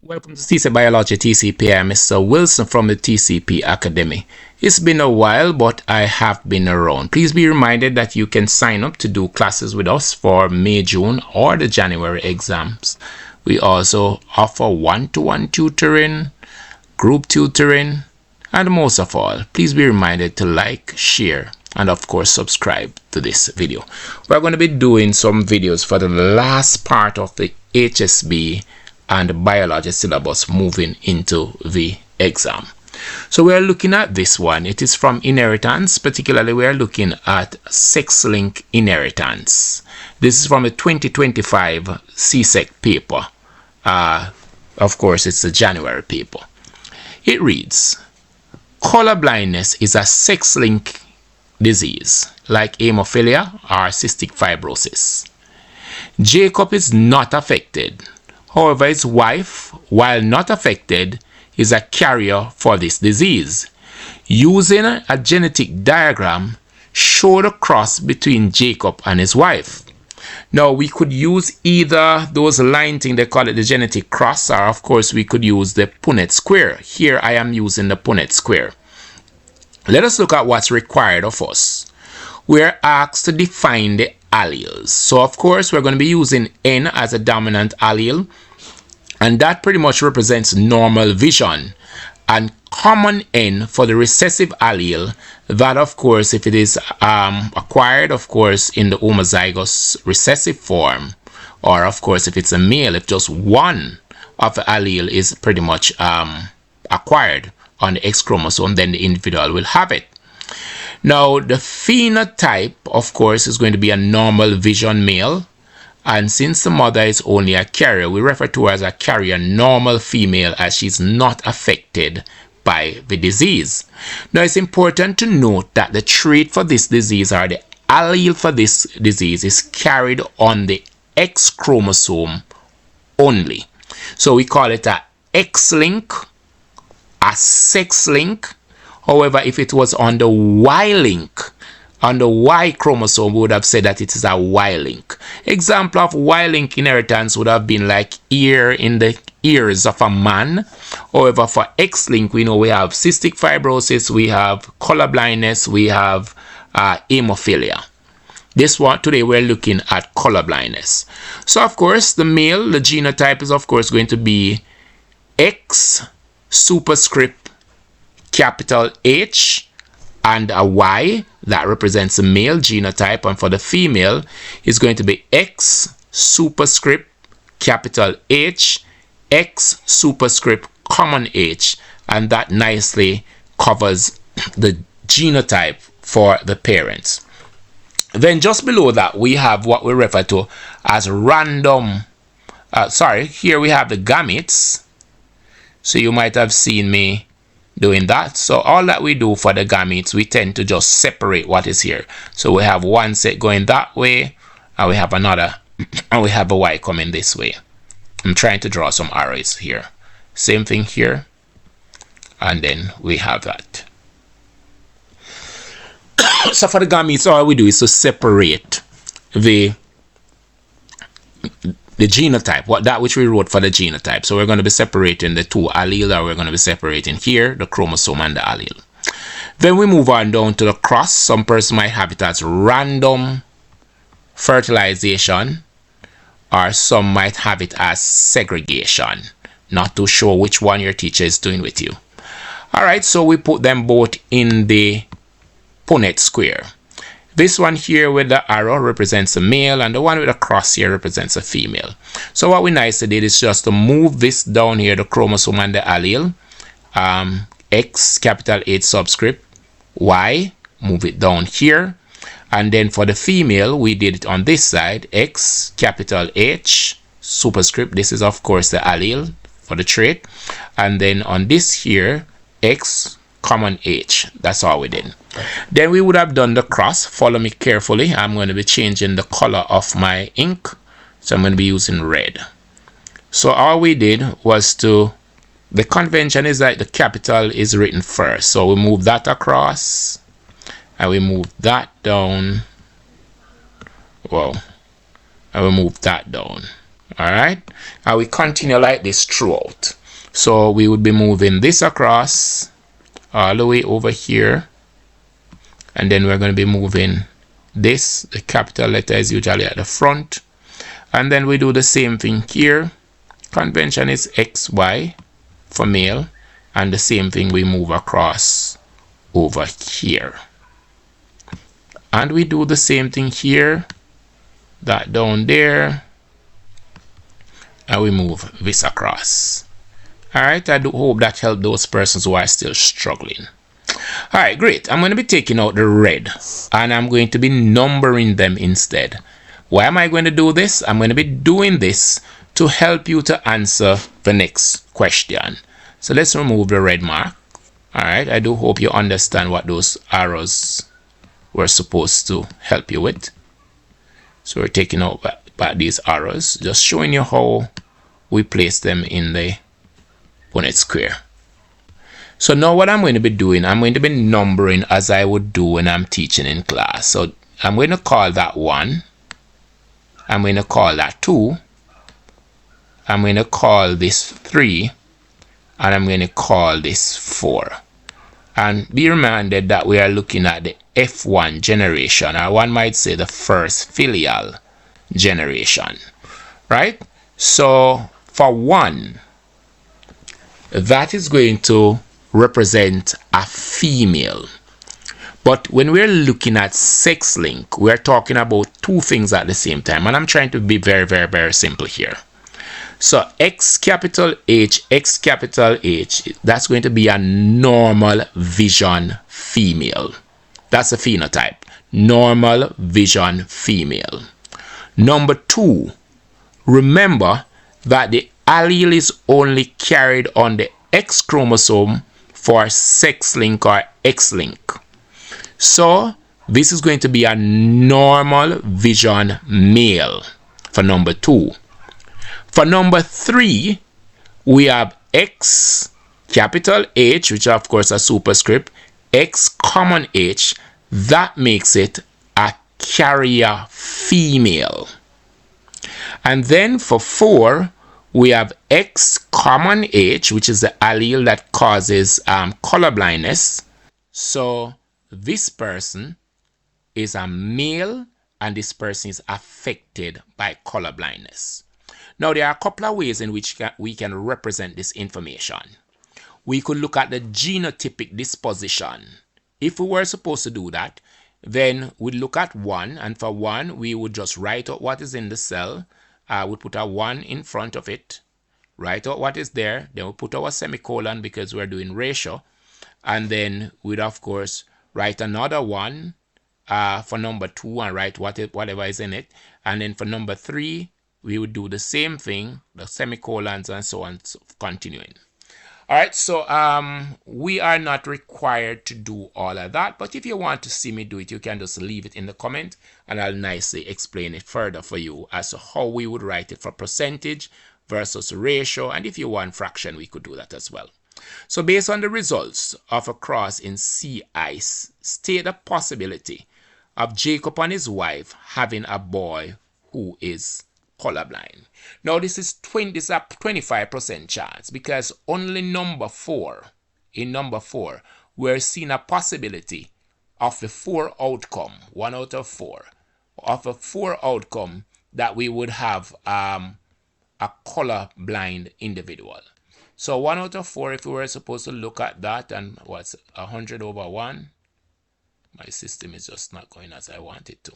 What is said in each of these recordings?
Welcome to TC Biology TCP. I'm Mr. Wilson from the TCP Academy. It's been a while, but I have been around. Please be reminded that you can sign up to do classes with us for May, June, or the January exams. We also offer one-to-one tutoring, group tutoring, and most of all, please be reminded to like, share, and of course subscribe to this video. We're going to be doing some videos for the last part of the HSB and biology syllabus moving into the exam. So we are looking at this one. It is from inheritance. Particularly we are looking at sex-linked inheritance. This is from a 2025 CSEC paper. Of course it's a January paper. It reads, color blindness is a sex-linked disease like hemophilia or cystic fibrosis. Jacob is not affected. However, his wife, while not affected, is a carrier for this disease. Using a genetic diagram, show the cross between Jacob and his wife. Now, we could use either those line thing, they call it the genetic cross, or of course we could use the Punnett square. Here I am using the Punnett square. Let us look at what's required of us. We are asked to define the alleles. So of course we're going to be using N as a dominant allele, and that pretty much represents normal vision, and common N for the recessive allele, that of course if it is acquired of course in the homozygous recessive form, or of course if it's a male, if just one of the allele is pretty much acquired on the X chromosome, then the individual will have it. Now, the phenotype, of course, is going to be a normal vision male. And since the mother is only a carrier, we refer to her as a carrier normal female, as she's not affected by the disease. Now, it's important to note that the trait for this disease, or the allele for this disease, is carried on the X chromosome only. So we call it a X-link, a sex-link. However, if it was on the Y-link, on the Y chromosome, we would have said that it is a Y-link. Example of Y-link inheritance would have been like ear in the ears of a man. However, for X-link, we know we have cystic fibrosis, we have color blindness, we have hemophilia. This one, today we're looking at color blindness. So, of course, the male, the genotype is, of course, going to be X superscript capital H and a Y, that represents the male genotype, and for the female is going to be X superscript capital H, X superscript common H, and that nicely covers the genotype for the parents. Then just below that we have what we refer to as random, here we have the gametes. So you might have seen me doing that. So all that we do for the gametes, we tend to just separate what is here. So we have one set going that way, and we have another, and we have a Y coming this way. I'm trying to draw some arrows here. Same thing here, and then we have that. So for the gametes, all we do is to separate the genotype, that which we wrote for the genotype. So we're going to be separating the two allele, or we're going to be separating here the chromosome and the allele. Then we move on down to the cross. Some person might have it as random fertilization, or some might have it as segregation. Not too sure which one your teacher is doing with you. Alright, so we put them both in the Punnett square. This one here with the arrow represents a male, and the one with the cross here represents a female. So what we nicely did is just to move this down here, the chromosome and the allele. X capital H subscript, Y, move it down here. And then for the female, we did it on this side, X capital H superscript. This is of course the allele for the trait. And then on this here, X common H. That's all we did. Then we would have done the cross. Follow me carefully. I'm going to be changing the color of my ink, so I'm going to be using red. So all we did was the convention is that the capital is written first. So we move that across, and we move that down. Well, and we move that down. All right, and we continue like this throughout. So we would be moving this across all the way over here, and then we're going to be moving this. The capital letter is usually at the front, and then we do the same thing here. Convention is XY for male, and the same thing we move across over here, and we do the same thing here, that down there, and we move this across. All right, I do hope that helped those persons who are still struggling. All right, great. I'm going to be taking out the red and I'm going to be numbering them instead. Why am I going to do this? I'm going to be doing this to help you to answer the next question. So let's remove the red mark. All right, I do hope you understand what those arrows were supposed to help you with. So we're taking out back these arrows, just showing you how we place them in the Punnett square. So now what I'm going to be doing, I'm going to be numbering as I would do when I'm teaching in class. So I'm going to call that 1. I'm going to call that 2. I'm going to call this 3. And I'm going to call this 4. And be reminded that we are looking at the F1 generation, or one might say the first filial generation, right? So for 1, that is going to represent a female. But when we're looking at sex link, we're talking about two things at the same time. And I'm trying to be very, very, very simple here. So X capital H, X capital H, that's going to be a normal vision female. That's a phenotype. Normal vision female. Number 2, remember that the allele is only carried on the X chromosome for sex link or X link. So this is going to be a normal vision male for number 2. For number 3, we have X capital H, which of course a superscript, X common H, that makes it a carrier female. And then for 4, we have X common H, which is the allele that causes color blindness. So this person is a male and this person is affected by color blindness. Now there are a couple of ways in which we can represent this information. We could look at the genotypic disposition. If we were supposed to do that, then we'd look at 1, and for 1 we would just write out what is in the cell. We'd put a 1 in front of it, write out what is there, then we'll put our semicolon because we're doing ratio, and then we'd of course write another 1 for number 2 and write whatever is in it, and then for number 3 we would do the same thing, the semicolons and so on, so continuing. All right, so we are not required to do all of that, but if you want to see me do it, you can just leave it in the comment and I'll nicely explain it further for you as to how we would write it for percentage versus ratio, and if you want fraction, we could do that as well. So based on the results of a cross in sea ice, state the possibility of Jacob and his wife having a boy who is colorblind. Now this is a 25% chance because only number 4, in number 4, we're seeing a possibility of the 4 outcome, 1 out of 4, of a 4 outcome that we would have a colorblind individual. So 1 out of 4, if we were supposed to look at that, and what's 100 over 1? My system is just not going as I want it to.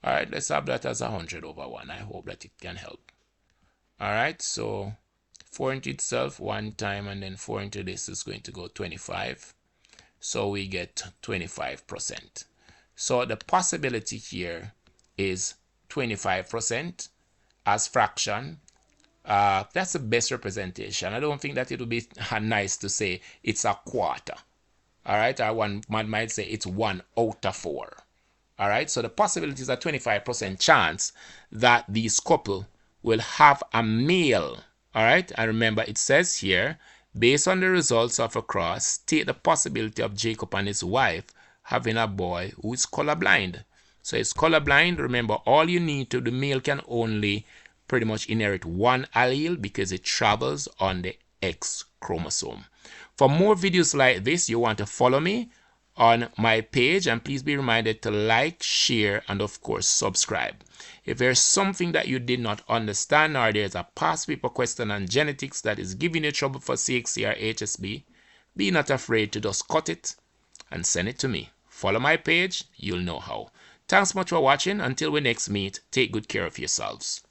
All right, let's have that as 100 over 1. I hope that it can help. All right, so 4 into itself 1 time, and then 4 into this is going to go 25. So we get 25%. So the possibility here is 25% as fraction. That's the best representation. I don't think that it would be nice to say it's a quarter. All right, or one might say it's 1 out of 4. All right, so the possibility is a 25% chance that these couple will have a male. All right, and remember it says here, based on the results of a cross, state the possibility of Jacob and his wife having a boy who is colorblind. So it's colorblind. Remember, all you need to, the male can only pretty much inherit one allele because it travels on the X chromosome. For more videos like this, you want to follow me on my page, and please be reminded to like, share, and of course subscribe. If there's something that you did not understand, or there's a past paper question on genetics that is giving you trouble for CXC or HSB, be not afraid to just cut it and send it to me. Follow my page, you'll know how. Thanks much for watching. Until we next meet, take good care of yourselves.